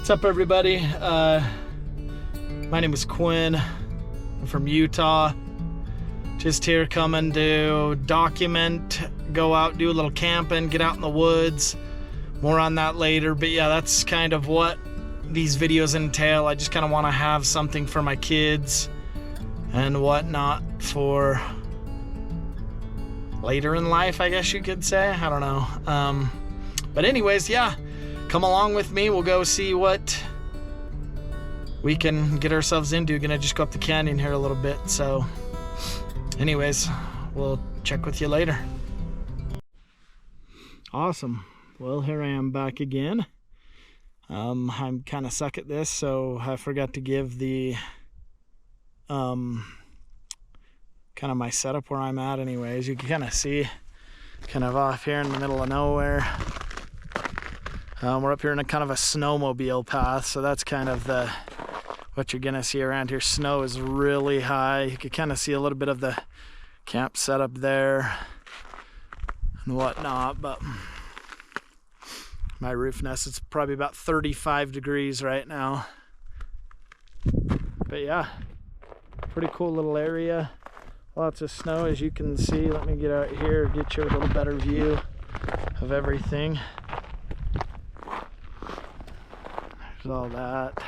What's up, everybody? My name is Quinn. I'm from Utah. Just here coming to document, go out, do a little camping, get out in the woods. More on that later, but yeah, that's kind of what these videos entail. I just kind of want to have something for my kids and whatnot for later in life, I guess you could say. I don't know. But anyways, yeah, come along with me. We'll go see what we can get ourselves into. Gonna just go up the canyon here a little bit. So anyways, we'll check with you later. Awesome. Well, here I am back again. I'm kind of suck at this, so I forgot to give the kind of my setup where I'm at. Anyways, you can kind of see kind of off here in the middle of nowhere. We're up here in a kind of a snowmobile path, so that's kind of what you're gonna see around here. Snow is really high. You can kind of see a little bit of the camp setup there and whatnot, but my roof nest, it's probably about 35 degrees right now. But yeah, pretty cool little area. Lots of snow, as you can see. Let me get out here, get you a little better view of everything. There's all that.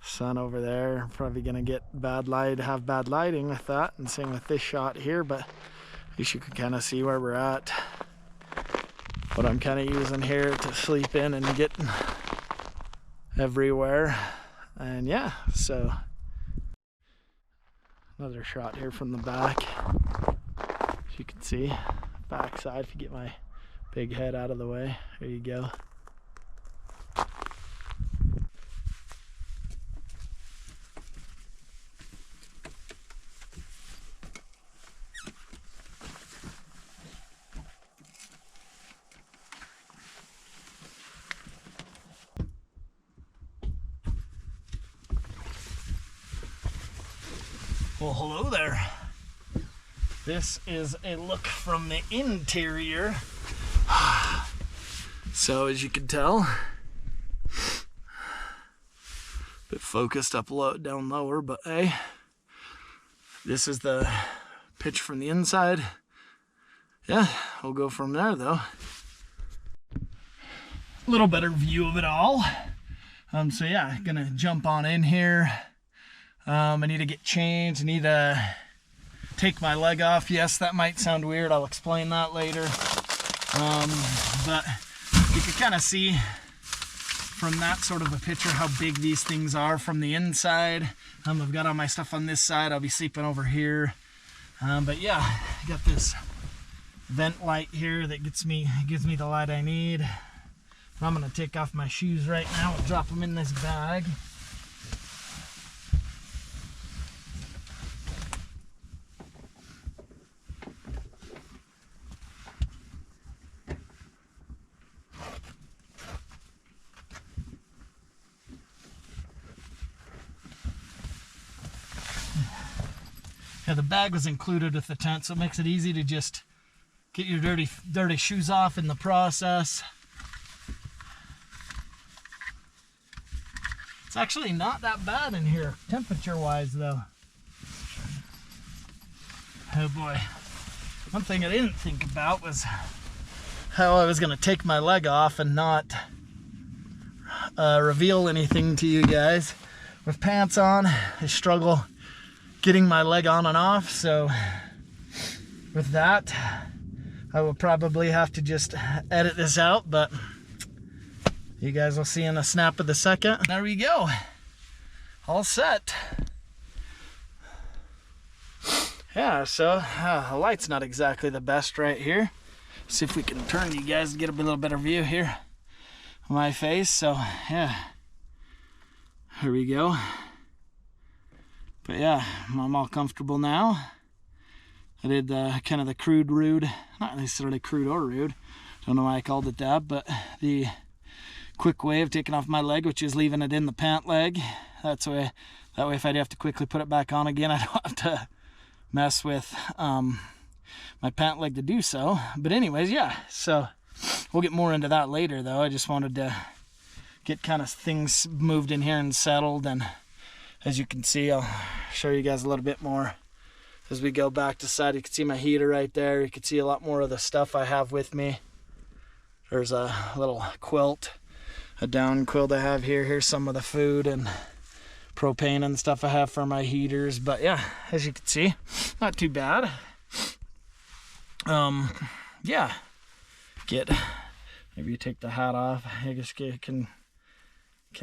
Sun over there. Probably gonna get bad light, have bad lighting with that, and same with this shot here, but at least you can kind of see where we're at. What I'm kind of using here to sleep in and get everywhere. And yeah, so another shot here from the back. As you can see, back side, if you get my big head out of the way. There you go. Well, hello there. This is a look from the interior. So as you can tell, a bit focused up low, down lower, but hey, this is the pitch from the inside. Yeah, we'll go from there though. A little better view of it all. So yeah, gonna jump on in here. I need to get changed. I need to take my leg off. Yes, that might sound weird. I'll explain that later. But you can kind of see from that sort of a picture how big these things are from the inside. I've got all my stuff on this side. I'll be sleeping over here. But yeah, I got this vent light here that gives me the light I need. I'm gonna take off my shoes right now and drop them in this bag. Yeah, the bag was included with the tent, so it makes it easy to just get your dirty shoes off in the process. It's actually not that bad in here, temperature-wise, though. Oh boy. One thing I didn't think about was how I was going to take my leg off and not reveal anything to you guys. With pants on, I struggle getting my leg on and off, so with that I will probably have to just edit this out, but you guys will see in a snap of the second. There we go, all set. Yeah, so the light's not exactly the best right here. See if we can turn you guys to get a little better view here of my face. So yeah, here we go. But yeah, I'm all comfortable now. I did kind of the crude rude, not necessarily crude or rude, don't know why I called it that, but the quick way of taking off my leg, which is leaving it in the pant leg. That way if I have to quickly put it back on again, I don't have to mess with my pant leg to do so. But anyways, yeah, so we'll get more into that later though. I just wanted to get kind of things moved in here and settled. And as you can see, I'll show you guys a little bit more as we go back to the side. You can see my heater right there. You can see a lot more of the stuff I have with me. There's a little quilt, a down quilt I have here. Here's some of the food and propane and stuff I have for my heaters. But yeah, as you can see, not too bad. Yeah, maybe you take the hat off. I guess I can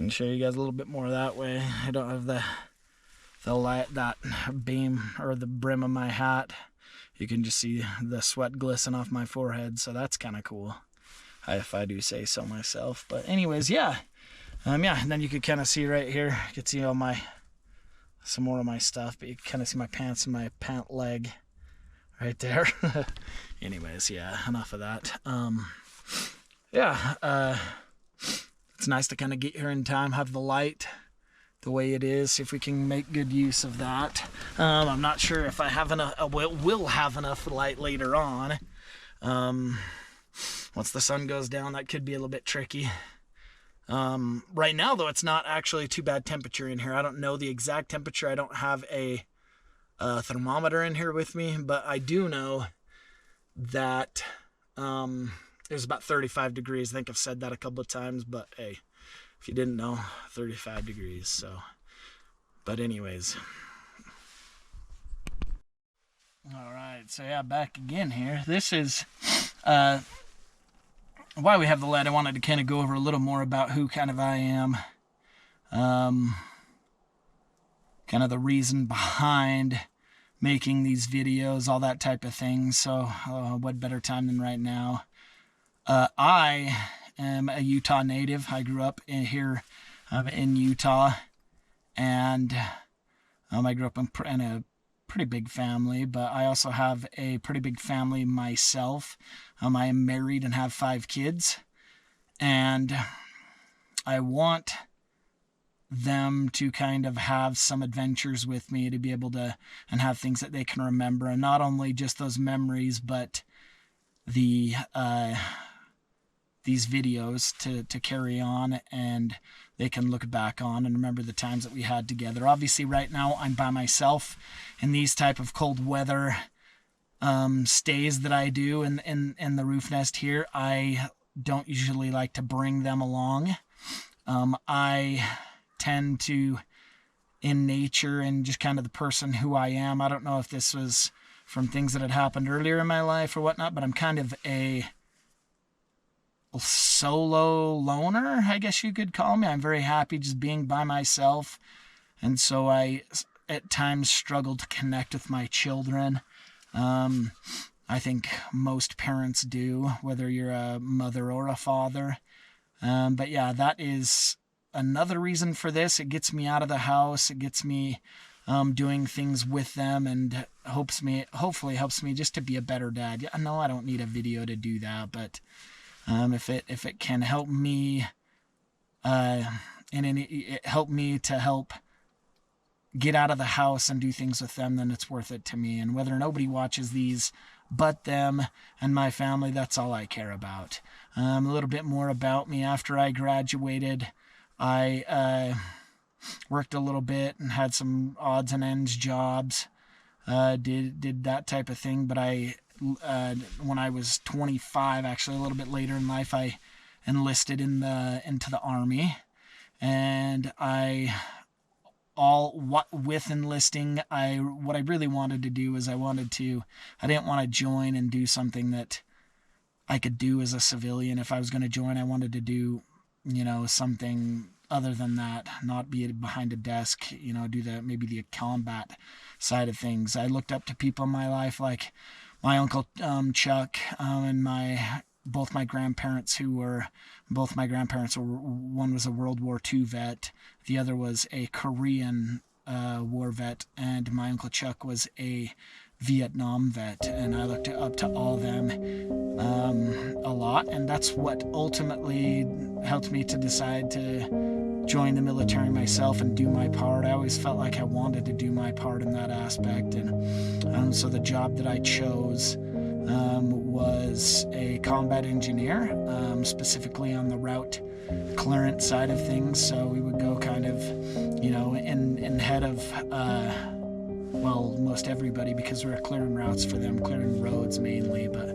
show you guys a little bit more that way. I don't have the light, that beam or the brim of my hat. You can just see the sweat glisten off my forehead, so that's kind of cool, if I do say so myself. But anyways, yeah, and then you could kind of see right here, you can see all some more of my stuff, but you can kind of see my pants and my pant leg right there. Anyways, yeah, enough of that. It's nice to kind of get here in time, have the light the way it is, see if we can make good use of that. I'm not sure if I have enough, will have enough light later on. Once the sun goes down, that could be a little bit tricky. Right now, though, it's not actually too bad temperature in here. I don't know the exact temperature. I don't have a thermometer in here with me, but I do know that it was about 35 degrees. I think I've said that a couple of times, but hey, if you didn't know, 35 degrees. So, but anyways. All right, so yeah, back again here. This is why we have the light. I wanted to kind of go over a little more about who kind of I am. Kind of the reason behind making these videos, all that type of thing. So what better time than right now? I am a Utah native. I grew up here in Utah, and I grew up in a pretty big family, but I also have a pretty big family myself. I am married and have 5 kids, and I want them to kind of have some adventures with me, to be able to and have things that they can remember, and not only just those memories, but the these videos to carry on, and they can look back on and remember the times that we had together. Obviously right now I'm by myself in these type of cold weather stays that I do in the roof nest here. I don't usually like to bring them along. I tend to, in nature and just kind of the person who I am, I don't know if this was from things that had happened earlier in my life or whatnot, but I'm kind of a solo loner, I guess you could call me. I'm very happy just being by myself, and so I at times struggle to connect with my children. I think most parents do, whether you're a mother or a father. But yeah, that is another reason for this. It gets me out of the house. It gets me doing things with them, and hopefully helps me just to be a better dad. No, I don't need a video to do that, but if it can help me, it helped me to help get out of the house and do things with them, then it's worth it to me. And whether nobody watches these but them and my family, that's all I care about. A little bit more about me. After I graduated, I worked a little bit and had some odds and ends jobs, did that type of thing. But when I was 25, actually a little bit later in life, I enlisted into the Army. And with enlisting, what I really wanted to do is I didn't want to join and do something that I could do as a civilian. If I was going to join, I wanted to do, something other than that, not be behind a desk, do maybe the combat side of things. I looked up to people in my life like my uncle Chuck, and both my grandparents one was a World War II vet, the other was a Korean war vet, and my uncle Chuck was a Vietnam vet, and I looked up to all of them a lot, and that's what ultimately helped me to decide to join the military myself and do my part. I always felt like I wanted to do my part in that aspect, and so the job that I chose was a combat engineer, specifically on the route clearance side of things. So we would go kind of, in head of, most everybody, because we were clearing routes for them, clearing roads mainly. But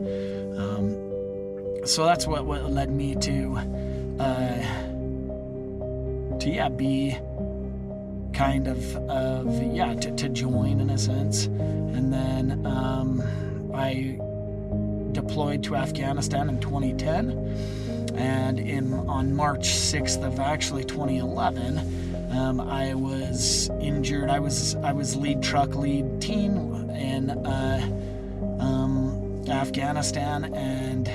so that's what led me to be kind of to join in a sense. And then I deployed to Afghanistan in 2010, and on March 6th of actually 2011, I was injured. I was lead team in Afghanistan, and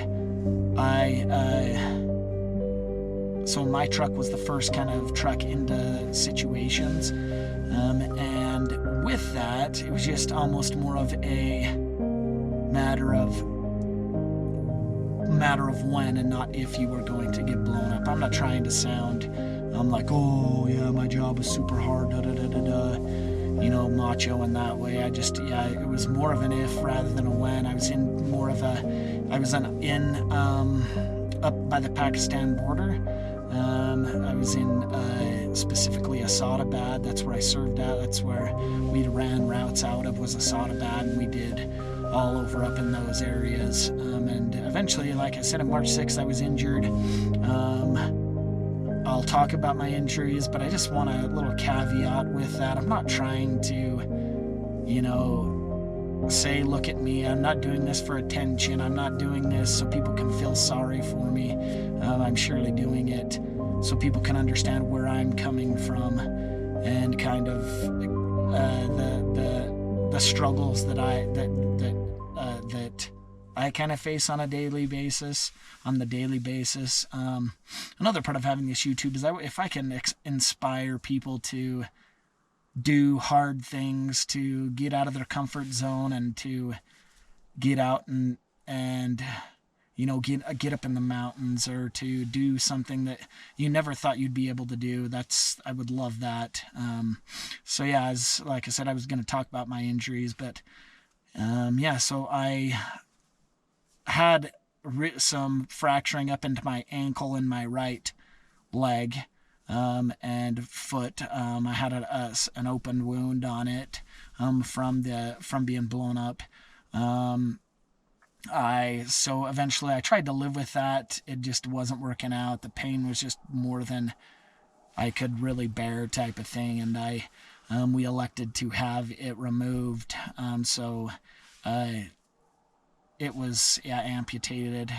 so my truck was the first kind of truck into situations, and with that, it was just almost more of a matter of when and not if you were going to get blown up. I'm not trying to sound like, oh yeah, my job was super hard, macho in that way. It was more of an if rather than a when. I was up by the Pakistan border. I was in specifically Asadabad. That's where I served at. That's where we ran routes out of, was Asadabad, and we did all over up in those areas. And eventually, like I said, on March 6th, I was injured. I'll talk about my injuries, but I just want a little caveat with that. I'm not trying to, say, look at me. I'm not doing this for attention. I'm not doing this so people can feel sorry for me. I'm surely doing it so people can understand where I'm coming from and kind of the struggles that I kind of face on the daily basis. Another part of having this YouTube is if I can inspire people to do hard things, to get out of their comfort zone, and to get out and get up in the mountains, or to do something that you never thought you'd be able to do. I would love that. So yeah, like I said, I was going to talk about my injuries, but so I had some fracturing up into my ankle and my right leg and foot. I had an open wound on it from being blown up. So eventually I tried to live with that. It just wasn't working out. The pain was just more than I could really bear, type of thing, and we elected to have it removed. It was amputated.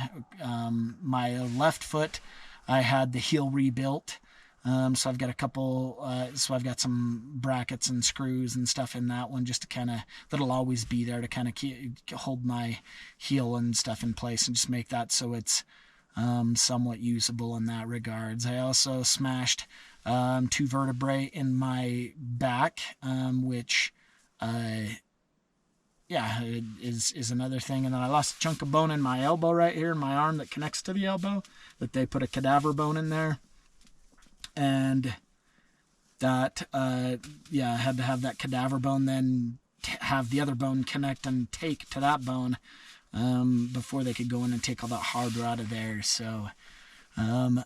My left foot, I had the heel rebuilt. So I've got I've got some brackets and screws and stuff in that one, just to that'll always be there to kind of hold my heel and stuff in place, and just make that so it's somewhat usable in that regards. I also smashed 2 vertebrae in my back, which is another thing. And then I lost a chunk of bone in my elbow right here in my arm that connects to the elbow, that they put a cadaver bone in there. And that, I had to have that cadaver bone, then have the other bone connect and take to that bone before they could go in and take all that hardware out of there. So, and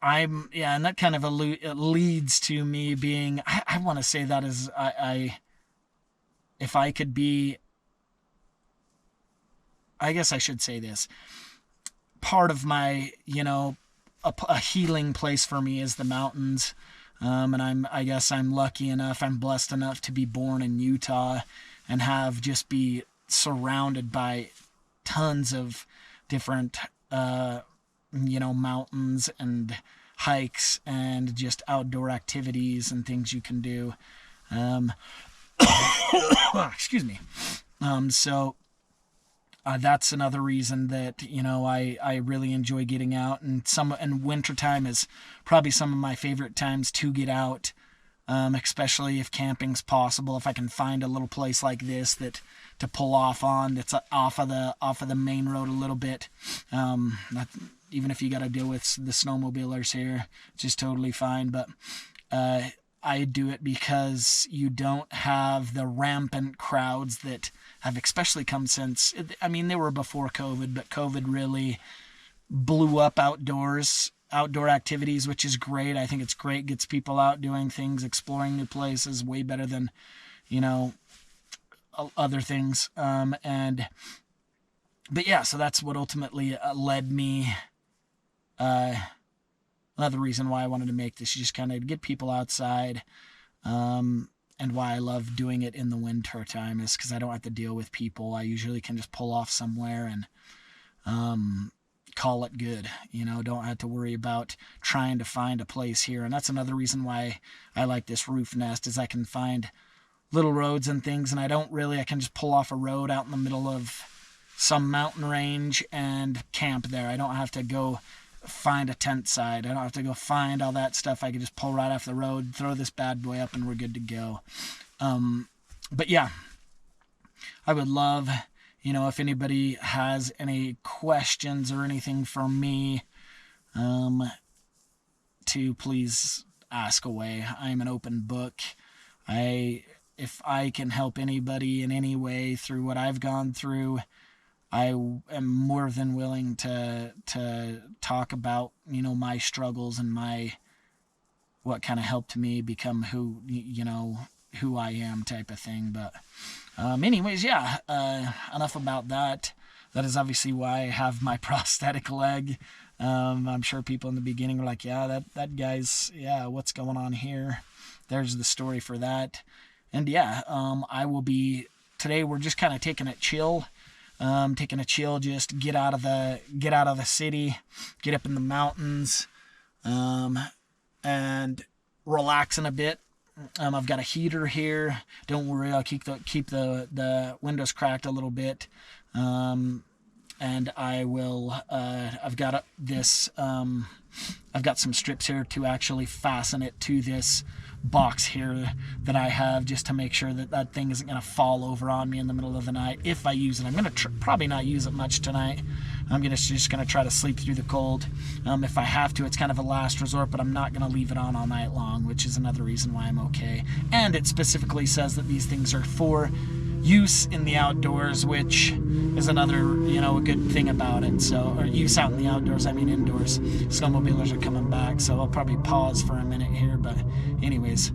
that kind of leads to me being, I want to say that is, if I could be, I guess I should say this, part of my, a healing place for me is the mountains. And I guess I'm lucky enough, I'm blessed enough to be born in Utah and be surrounded by tons of different, mountains and hikes and just outdoor activities and things you can do. Excuse me. So that's another reason that, I really enjoy getting out, and wintertime is probably some of my favorite times to get out, especially if camping's possible. If I can find a little place like this to pull off on, that's off of the main road a little bit. Even if you got to deal with the snowmobilers here, which is totally fine. But I do it because you don't have the rampant crowds that have especially come since, I mean, they were before COVID, but COVID really blew up outdoor activities, which is great. I think it's great. Gets people out doing things, exploring new places, way better than, other things. But yeah, so that's what ultimately led me, another reason why I wanted to make this, just kind of get people outside, and why I love doing it in the winter time is because I don't have to deal with people. I usually can just pull off somewhere and call it good. Don't have to worry about trying to find a place here. And that's another reason why I like this roof nest, is I can find little roads and things, and I can just pull off a road out in the middle of some mountain range and camp there. I don't have to go find a tent site. I don't have to go find all that stuff. I can just pull right off the road, throw this bad boy up, and we're good to go. But yeah, I would love, if anybody has any questions or anything for me, to please ask away. I am an open book. If I can help anybody in any way through what I've gone through, I am more than willing to talk about, my struggles and what kind of helped me become who I am, type of thing. But anyways, yeah, enough about that. That is obviously why I have my prosthetic leg. I'm sure people in the beginning were like, yeah, that guy's, yeah, what's going on here? There's the story for that. And yeah, today we're just kind of taking it chill. Just get out of the city, get up in the mountains, and relaxing a bit. I've got a heater here. Don't worry, I'll keep the windows cracked a little bit. And I will, I've got some strips here to actually fasten it to this box here that I have, just to make sure that thing isn't going to fall over on me in the middle of the night if I use it. I'm going to probably not use it much tonight. I'm just going to try to sleep through the cold. If I have to, it's kind of a last resort, but I'm not going to leave it on all night long, which is another reason why I'm okay. And it specifically says that these things are for use in the outdoors, which is another, a good thing about it. So, or use out in the outdoors, I mean indoors. Snowmobilers are coming back, so I'll probably pause for a minute here. But anyways,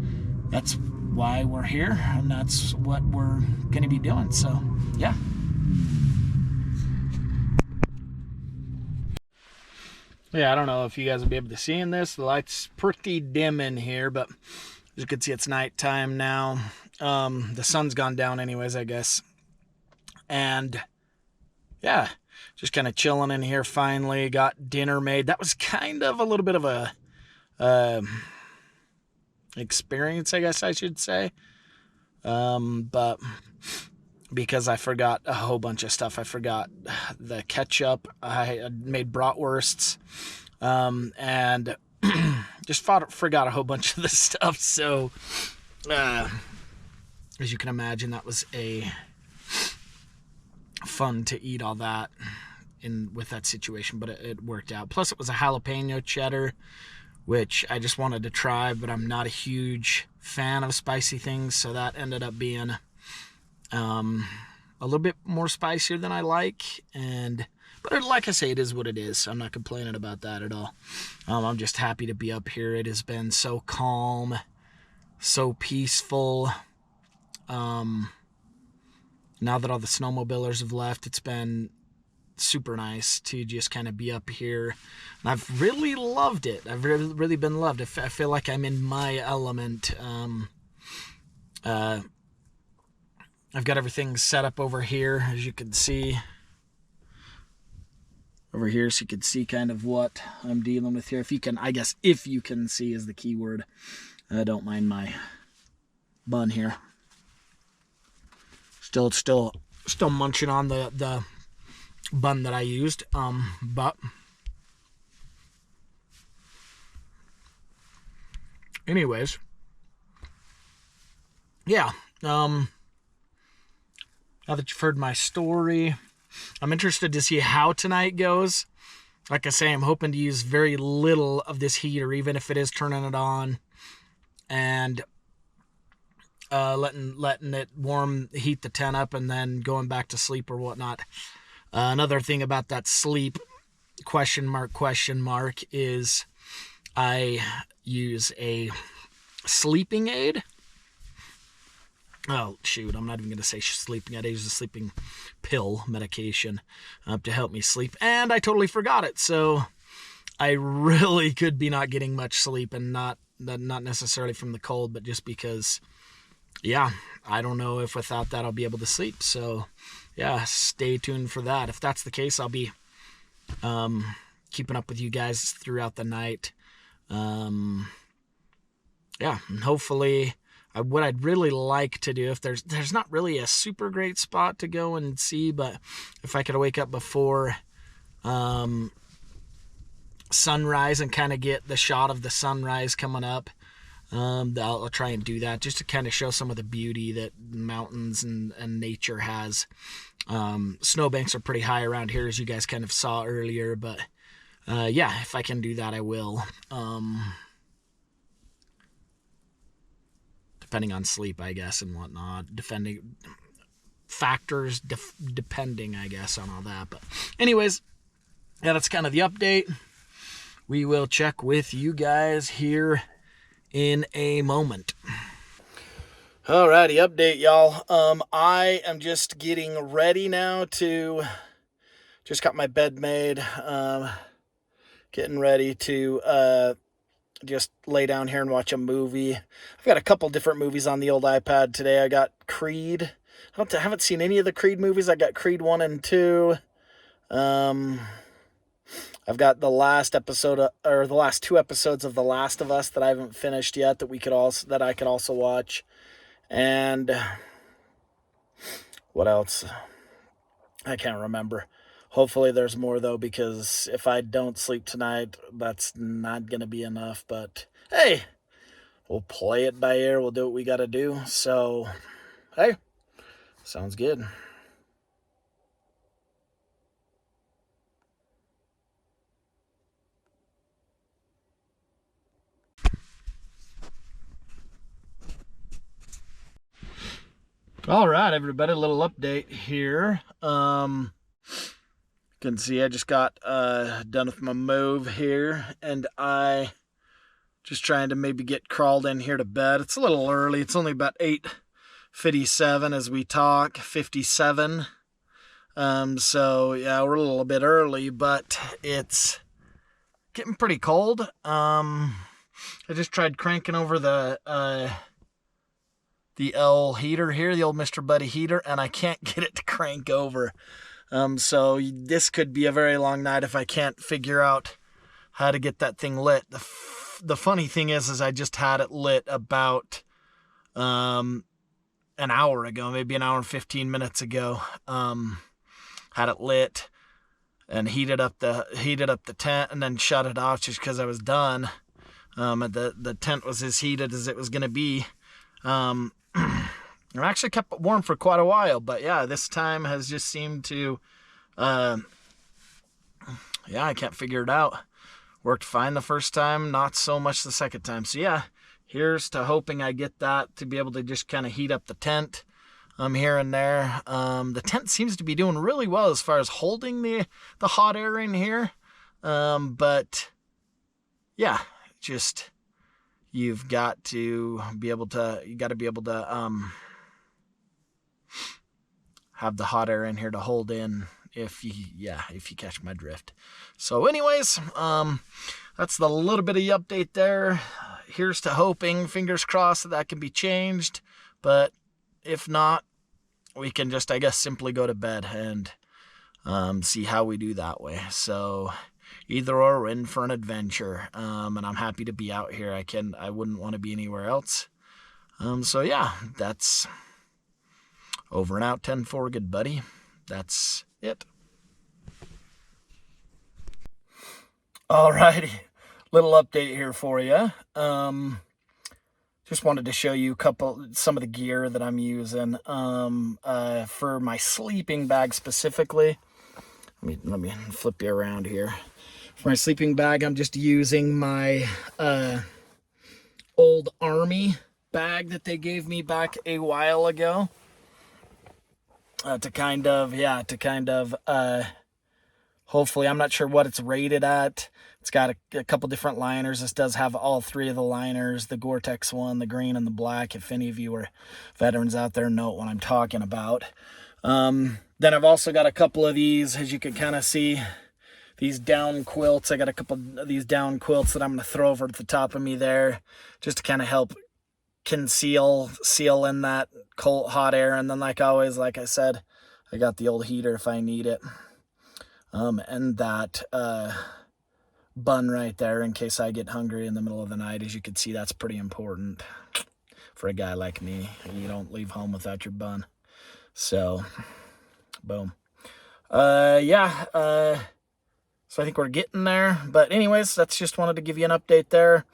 that's why we're here, and that's what we're going to be doing. So, yeah. Yeah, I don't know if you guys will be able to see in this. The light's pretty dim in here, but as you can see, it's nighttime now. The sun's gone down anyways, I guess. And yeah, just kind of chilling in here. Finally got dinner made. That was kind of a little bit of a experience, I guess I should say. But because I forgot a whole bunch of stuff. I forgot the ketchup. I made bratwursts, and just forgot a whole bunch of the stuff. So, as you can imagine, that was fun to eat all that with that situation, but it worked out. Plus, it was a jalapeno cheddar, which I just wanted to try, but I'm not a huge fan of spicy things, so that ended up being a little bit more spicier than I like. But like I say, it is what it is. I'm not complaining about that at all. I'm just happy to be up here. It has been so calm, so peaceful. Now that all the snowmobilers have left, it's been super nice to just kind of be up here. And I've really loved it. I've really been loved. I feel like I'm in my element. I've got everything set up over here, as you can see. Over here, so you can see kind of what I'm dealing with here. If you can see is the key word. Don't mind my bun here. Still munching on the bun that I used. But anyways, yeah. Now that you've heard my story, I'm interested to see how tonight goes. Like I say, I'm hoping to use very little of this heater, even if it is turning it on. and letting it heat the tent up, and then going back to sleep or whatnot. Another thing about that sleep question mark is I use a sleeping aid. Oh, shoot, I'm not even going to say sleeping aid. I use a sleeping pill medication to help me sleep, and I totally forgot it. So I really could be not getting much sleep, and not necessarily from the cold, but just because, yeah, I don't know if without that I'll be able to sleep. So, yeah, stay tuned for that. If that's the case, I'll be keeping up with you guys throughout the night. Yeah, and hopefully, what I'd really like to do, if there's not really a super great spot to go and see, but if I could wake up before sunrise and kind of get the shot of the sunrise coming up, I'll try and do that, just to kind of show some of the beauty that mountains and nature has. Snowbanks are pretty high around here, as you guys kind of saw earlier, but yeah, if I can do that, I will. Depending on sleep, I guess, and whatnot. Depending, I guess, on all that. But anyways, yeah, that's kind of the update. We will check with you guys here in a moment. Alrighty, update, y'all. I am just getting ready now to... Just got my bed made. Getting ready to... just lay down here and watch a movie. I've got a couple different movies on the old iPad today. I got Creed. I haven't seen any of the Creed movies. I got Creed 1 and 2. I've got the last episode, or the last 2 episodes of The Last of Us that I haven't finished yet, that I could also watch. And what else? I can't remember. Hopefully there's more, though, because if I don't sleep tonight, that's not going to be enough. But, hey, we'll play it by ear. We'll do what we got to do. So, hey, sounds good. All right, everybody, a little update here. You can see I just got done with my move here, and I just trying to maybe get crawled in here to bed. It's a little early. It's only about 8:57 as we talk, 57. So yeah, we're a little bit early, but it's getting pretty cold. I just tried cranking over the L heater here, the old Mr. Buddy heater, and I can't get it to crank over. So this could be a very long night if I can't figure out how to get that thing lit. The funny thing is I just had it lit about an hour ago, maybe an hour and 15 minutes ago. Had it lit and heated up the tent, and then shut it off just because I was done. The tent was as heated as it was going to be. I actually kept it warm for quite a while, but yeah, this time has just seemed to, yeah, I can't figure it out. Worked fine the first time, not so much the second time. So yeah, here's to hoping I get that to be able to just kind of heat up the tent here and there. The tent seems to be doing really well as far as holding the hot air in here. But yeah, just... You've got to be able to have the hot air in here to hold in, if you catch my drift. So anyways, that's the little bit of the update there. Here's to hoping, fingers crossed, that can be changed. But if not, we can just, I guess, simply go to bed and see how we do that way. So either or, we're in for an adventure, and I'm happy to be out here. I wouldn't want to be anywhere else. So yeah, that's over and out. 10-4, good buddy. That's it. Alrighty, little update here for you. Just wanted to show you some of the gear that I'm using for my sleeping bag specifically. Let me flip you around here. For my sleeping bag, I'm just using my old army bag that they gave me back a while ago. To kind of hopefully, I'm not sure what it's rated at. It's got a couple different liners. This does have all three of the liners, the Gore-Tex one, the green and the black. If any of you are veterans out there, know what I'm talking about. Then I've also got a couple of these, as you can kind of see, these down quilts. I got a couple of these down quilts that I'm going to throw over at the top of me there, just to kind of help seal in that cold, hot air. And then, like always, like I said, I got the old heater if I need it. And that bun right there in case I get hungry in the middle of the night. As you can see, that's pretty important for a guy like me. You don't leave home without your bun. So, boom. So I think we're getting there. But anyways, that's just wanted to give you an update there.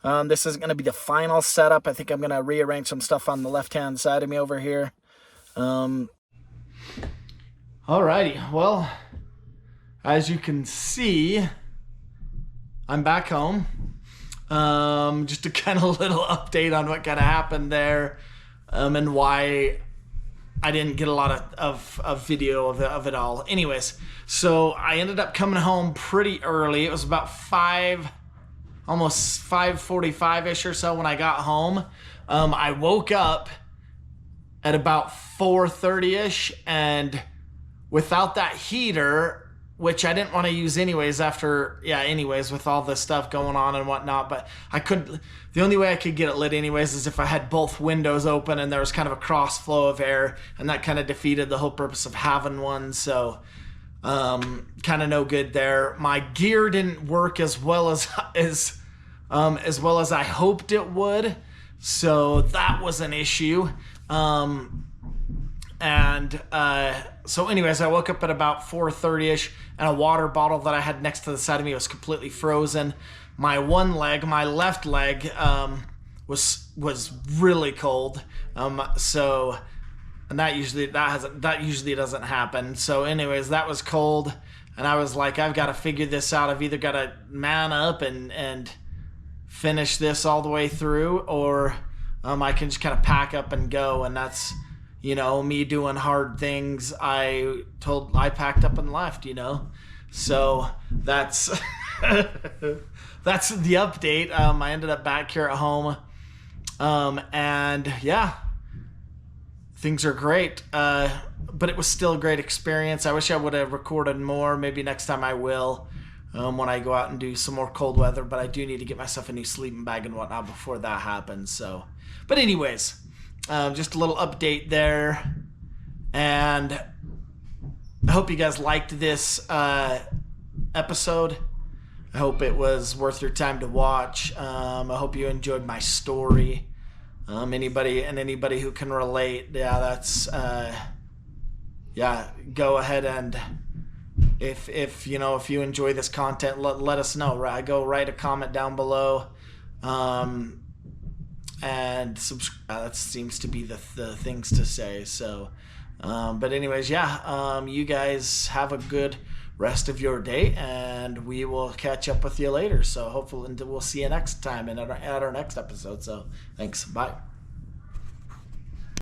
This isn't going to be the final setup. I think I'm going to rearrange some stuff on the left-hand side of me over here. Alrighty, well, as you can see, I'm back home. Just a kind of little update on what kind of happened there, and why I didn't get a lot of video of it all. Anyways, so I ended up coming home pretty early. It was about almost 5:45-ish or so when I got home. I woke up at about 4:30-ish, and without that heater, which I didn't want to use anyways with all this stuff going on and whatnot, but the only way I could get it lit anyways is if I had both windows open and there was kind of a cross flow of air, and that kind of defeated the whole purpose of having one. So kind of no good there. My gear didn't work as well as I hoped it would, so that was an issue. So anyways, I woke up at about 4:30-ish, and a water bottle that I had next to the side of me was completely frozen. My left leg, was really cold. And that usually doesn't happen. So anyways, that was cold, and I was like, I've got to figure this out. I've either got to man up and finish this all the way through, or I can just kind of pack up and go. And that's, me doing hard things. I packed up and left, So that's that's the update. I ended up back here at home. And yeah, things are great. But it was still a great experience. I wish I would have recorded more. Maybe next time I will, when I go out and do some more cold weather. But I do need to get myself a new sleeping bag and whatnot before that happens. So, but anyways, just a little update there. And I hope you guys liked this episode. I hope it was worth your time to watch. I hope you enjoyed my story. Anybody who can relate, go ahead and if you enjoy this content, let us know. Right, go write a comment down below, and subscribe. That seems to be the things to say. So, but anyways, you guys have a good rest of your day, and we will catch up with you later. So hopefully we'll see you next time and at our next episode. So thanks. Bye.